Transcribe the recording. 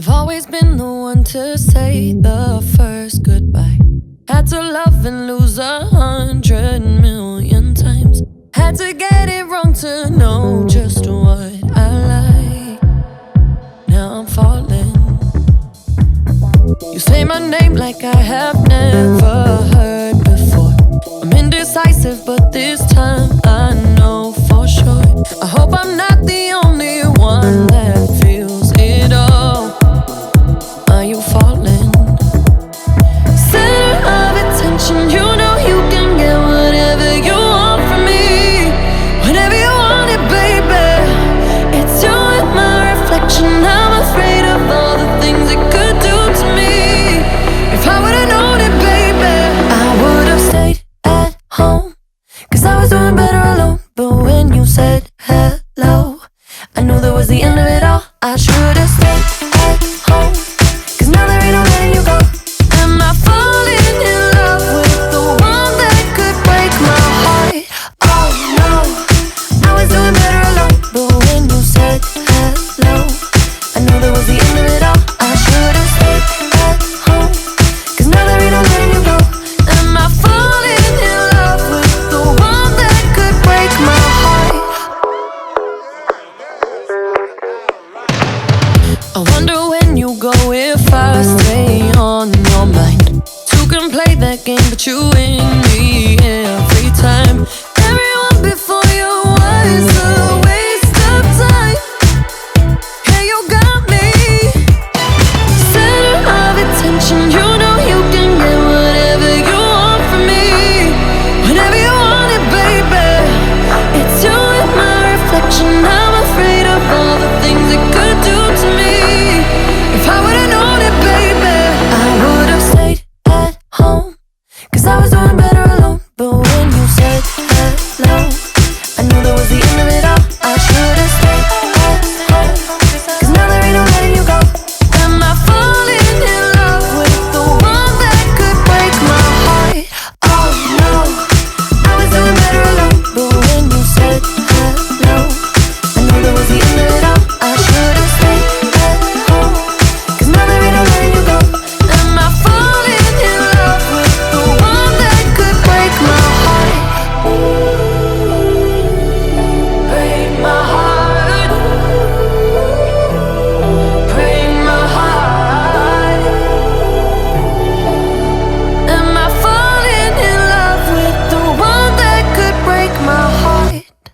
I've always been the one to say the first goodbye. Had to love and lose 100 million times. Had to get it wrong to know just what I like. Now I'm falling. You say my name like I have never heard before. I'm indecisive, but this time I know for sure. I hope I'm not the only one that feels it all. Are you falling? Center of attention, you know you can get whatever you want from me. Whenever you want it, baby. It's you and my reflection. I'm afraid of all the things it could do to me. If I would've known it, baby, I would've stayed at home, 'cause I was doing better alone. But when you said hello, I knew that was the end of it all. I should've stayed at home, 'cause now there ain't no letting you go. Am I falling in love with the one that could break my heart? Oh no, I was doing better alone. But when you said hello, I knew that was the end of it all. I should've stayed at home, 'cause now there ain't no letting you go. Am I falling in love with the one that could break my heart? I wonder when you go if I stay on your mind. Two can play that game, but you win.